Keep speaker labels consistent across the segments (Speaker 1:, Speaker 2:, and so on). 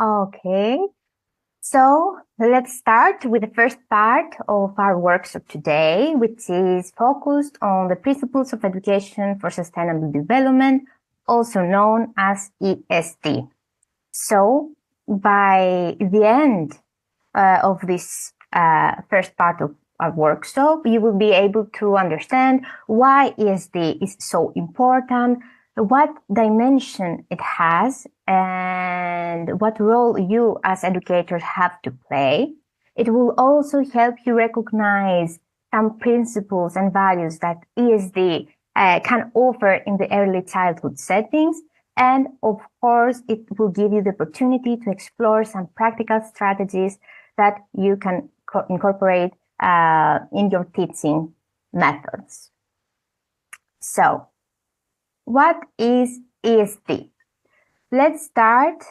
Speaker 1: Okay, so let's start with the first part of our workshop today, which is focused on the principles of education for sustainable development, also known as ESD. So by the end of this first part of our workshop, you will be able to understand why ESD is so important, what dimension it has, and what role you as educators have to play. It will also help you recognize some principles and values that ESD can offer in the early childhood settings. And of course, it will give you the opportunity to explore some practical strategies that you can incorporate in your teaching methods. So, what is ESD? Let's start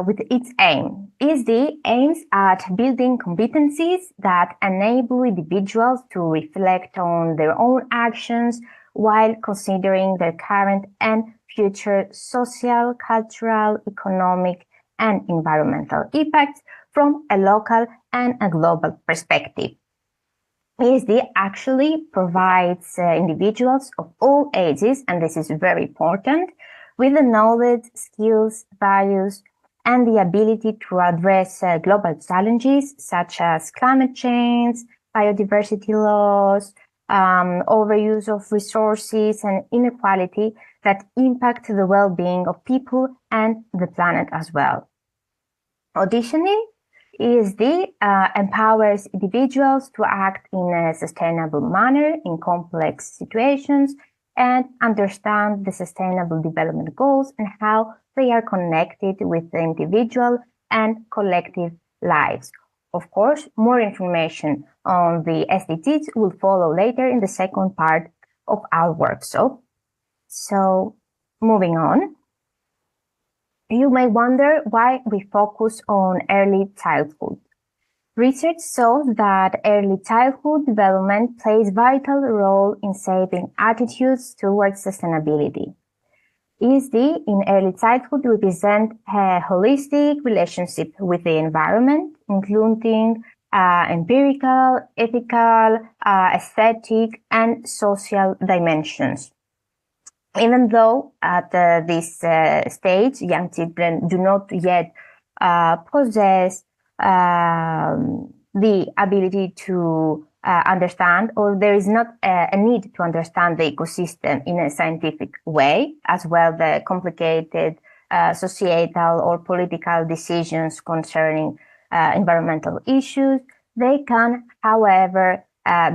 Speaker 1: with its aim. ESD aims at building competencies that enable individuals to reflect on their own actions while considering their current and future social, cultural, economic, and environmental impacts from a local and a global perspective. ESD actually provides individuals of all ages, and this is very important, with the knowledge, skills, values, and the ability to address global challenges such as climate change, biodiversity loss, overuse of resources, and inequality that impact the well-being of people and the planet as well. Additionally, ESD empowers individuals to act in a sustainable manner in complex situations and understand the Sustainable Development Goals and how they are connected with the individual and collective lives. Of course, more information on the SDGs will follow later in the second part of our workshop. So, moving on. You may wonder why we focus on early childhood. Research shows that early childhood development plays a vital role in shaping attitudes towards sustainability. ESD in early childhood represents a holistic relationship with the environment, including empirical, ethical, aesthetic, and social dimensions. Even though at this stage, young children do not yet possess the ability to understand, or there is not a need to understand the ecosystem in a scientific way, as well the complicated societal or political decisions concerning environmental issues. They can, however,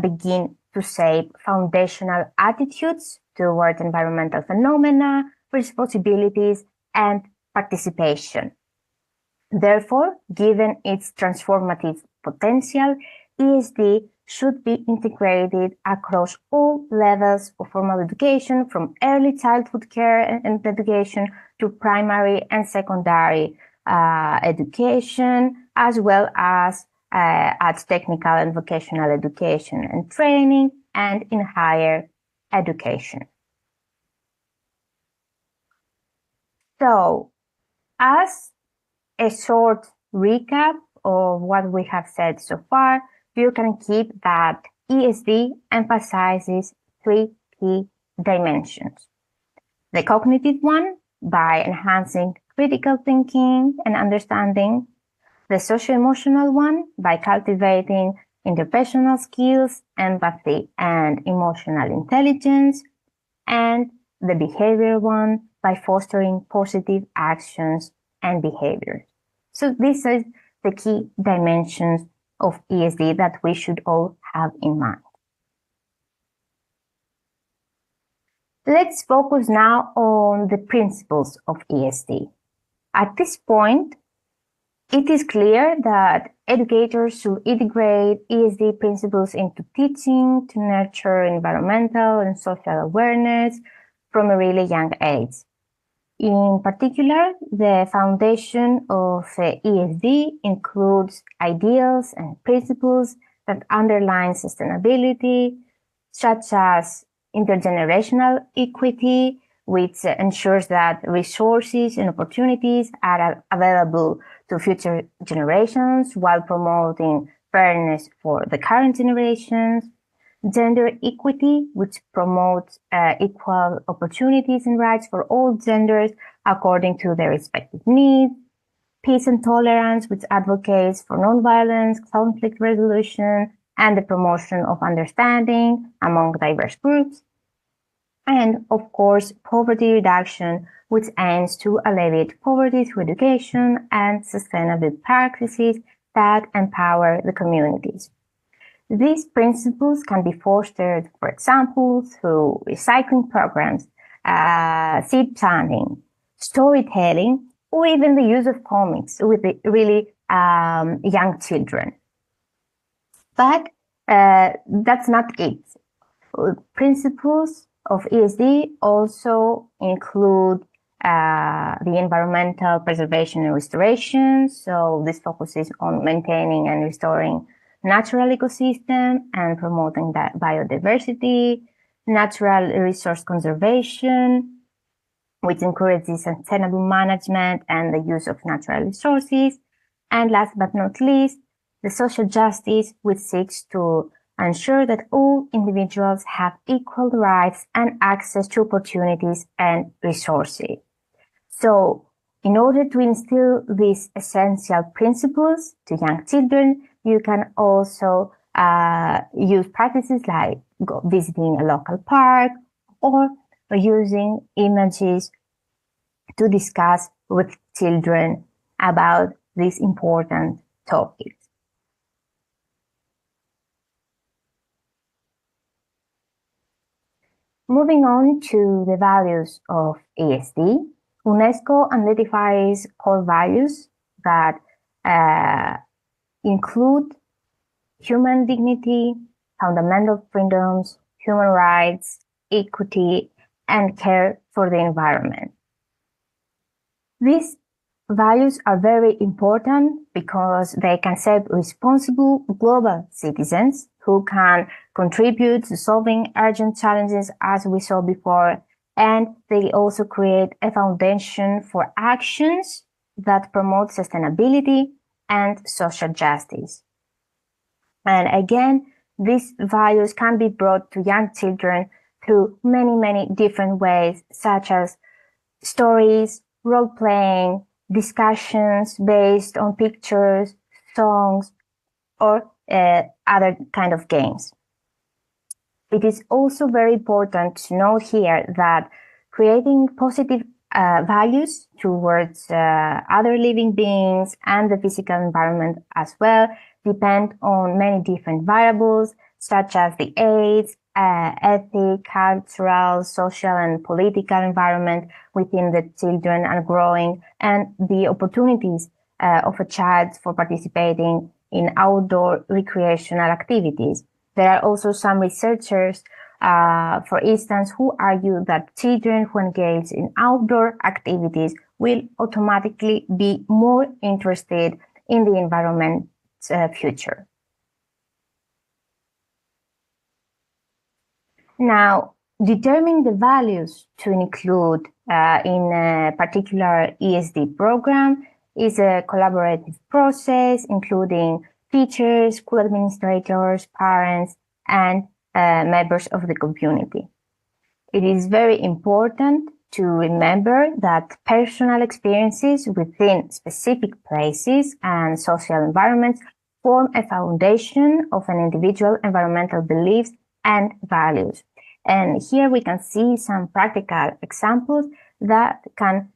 Speaker 1: begin to shape foundational attitudes towards environmental phenomena, responsibilities, and participation. Therefore, given its transformative potential, ESD should be integrated across all levels of formal education, from early childhood care and education to primary and secondary education, as well as at technical and vocational education and training, and in higher education. So, as a short recap of what we have said so far, you can keep that ESD emphasizes three key dimensions. The cognitive one, by enhancing critical thinking and understanding. The socio-emotional one, by cultivating interpersonal skills, empathy, and emotional intelligence. And the behavior one, by fostering positive actions and behaviors. So these are the key dimensions of ESD that we should all have in mind. Let's focus now on the principles of ESD. At this point, it is clear that educators should integrate ESD principles into teaching to nurture environmental and social awareness from a really young age. In particular, the foundation of ESD includes ideals and principles that underline sustainability, such as intergenerational equity, which ensures that resources and opportunities are available to future generations while promoting fairness for the current generations. Gender equity, which promotes equal opportunities and rights for all genders according to their respective needs. Peace and tolerance, which advocates for nonviolence, conflict resolution, and the promotion of understanding among diverse groups. And of course, poverty reduction, which aims to alleviate poverty through education and sustainable practices that empower the communities. These principles can be fostered, for example, through recycling programs, seed planting, storytelling, or even the use of comics with the really young children. But that's not it. Principles of ESD also include the environmental preservation and restoration. So this focuses on maintaining and restoring natural ecosystem and promoting that biodiversity, natural resource conservation, which encourages sustainable management and the use of natural resources. And last but not least, the social justice, which seeks to ensure that all individuals have equal rights and access to opportunities and resources. So, in order to instill these essential principles to young children, you can also use practices like visiting a local park or using images to discuss with children about these important topics. Moving on to the values of ESD, UNESCO identifies core values that include human dignity, fundamental freedoms, human rights, equity, and care for the environment. These values are very important because they can shape responsible global citizens who can contribute to solving urgent challenges as we saw before, and they also create a foundation for actions that promote sustainability and social justice. And again, these values can be brought to young children through many different ways, such as stories, role-playing, discussions based on pictures, songs, or other kind of games. It is also very important to note here that creating positive values towards other living beings and the physical environment as well depend on many different variables, such as the age, ethic, cultural, social, and political environment within the children are growing, and the opportunities of a child for participating in outdoor recreational activities. There are also some researchers, for instance, who argue that children who engage in outdoor activities will automatically be more interested in the environment's future. Now, determining the values to include in a particular ESD program is a collaborative process, including teachers, school administrators, parents, and members of the community. It is very important to remember that personal experiences within specific places and social environments form a foundation of an individual's environmental beliefs and values. And here we can see some practical examples that can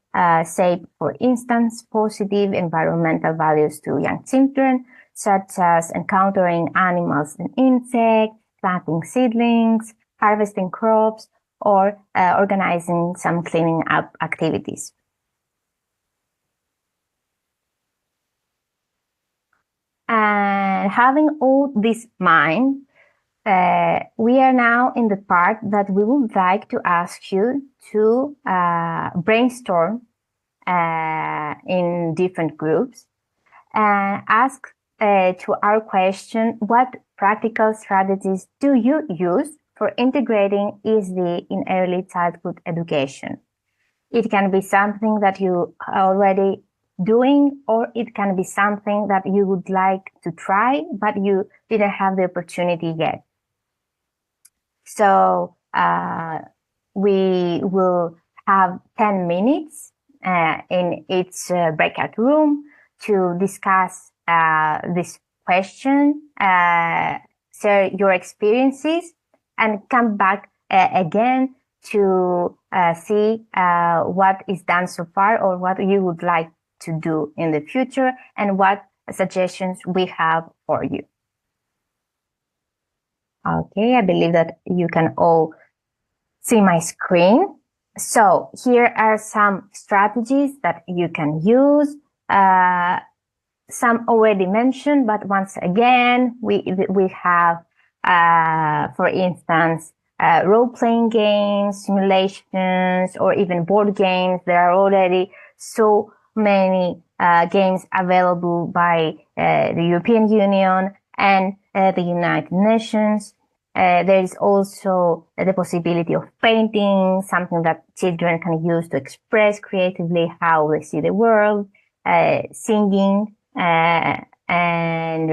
Speaker 1: shape, for instance, positive environmental values to young children, such as encountering animals and insects, planting seedlings, harvesting crops, or organizing some cleaning up activities. And having all this in mind, we are now in the part that we would like to ask you to brainstorm in different groups and ask to our question, what practical strategies do you use for integrating ESD in early childhood education? It can be something that you are already doing, or it can be something that you would like to try, but you didn't have the opportunity yet. So we will have 10 minutes in each breakout room to discuss this question, share your experiences, and come back again to see what is done so far or what you would like to do in the future and what suggestions we have for you. Okay, I believe that you can all see my screen. So here are some strategies that you can use. Some already mentioned, but once again, we have, for instance, role-playing games, simulations, or even board games. There are already so many games available by the European Union and the United Nations. There is also the possibility of painting, something that children can use to express creatively how they see the world, singing, and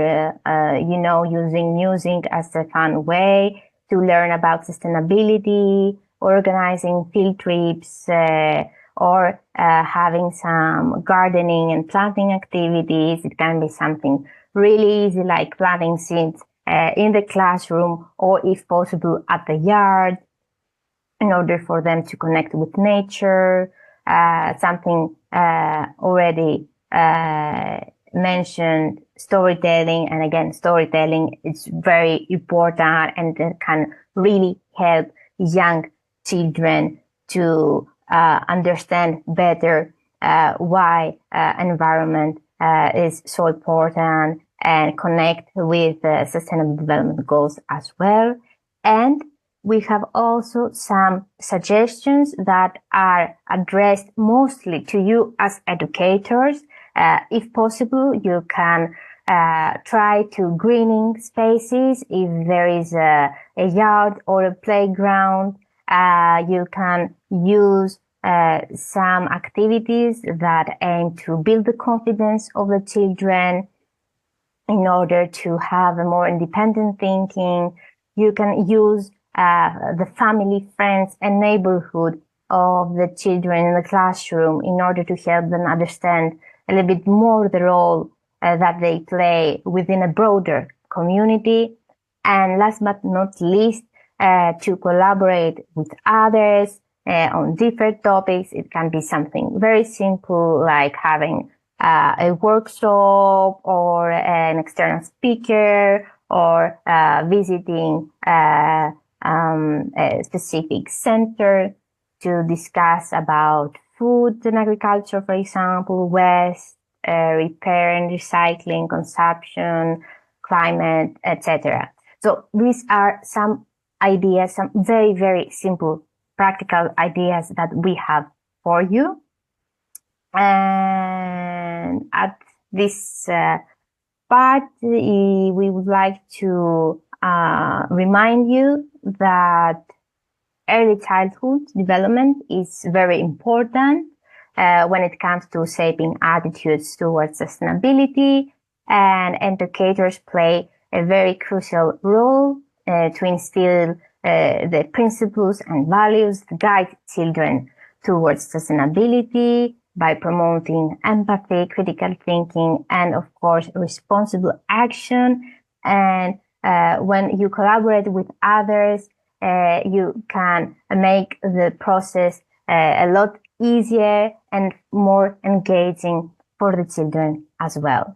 Speaker 1: using music as a fun way to learn about sustainability, organizing field trips, or having some gardening and planting activities. It can be something really easy, like planting seeds in the classroom, or if possible at the yard, in order for them to connect with nature. Something already mentioned, storytelling. And again, storytelling is very important and can really help young children to understand better why environment is so important, and connect with sustainable development goals as well. And we have also some suggestions that are addressed mostly to you as educators. If possible, you can try to greening spaces. If there is a yard or a playground, you can use some activities that aim to build the confidence of the children in order to have a more independent thinking. You can use the family, friends, and neighborhood of the children in the classroom in order to help them understand a little bit more the role that they play within a broader community. And last but not least, to collaborate with others on different topics. It can be something very simple, like having a workshop or an external speaker, or visiting a specific center to discuss about food and agriculture, for example, waste, repair and recycling, consumption, climate, etc. So these are some ideas, some very, very simple, practical ideas that we have for you. And at this part, we would like to remind you that early childhood development is very important when it comes to shaping attitudes towards sustainability, and educators play a very crucial role to instill the principles and values that guide children towards sustainability by promoting empathy, critical thinking, and of course, responsible action. And when you collaborate with others, you can make the process a lot easier and more engaging for the children as well.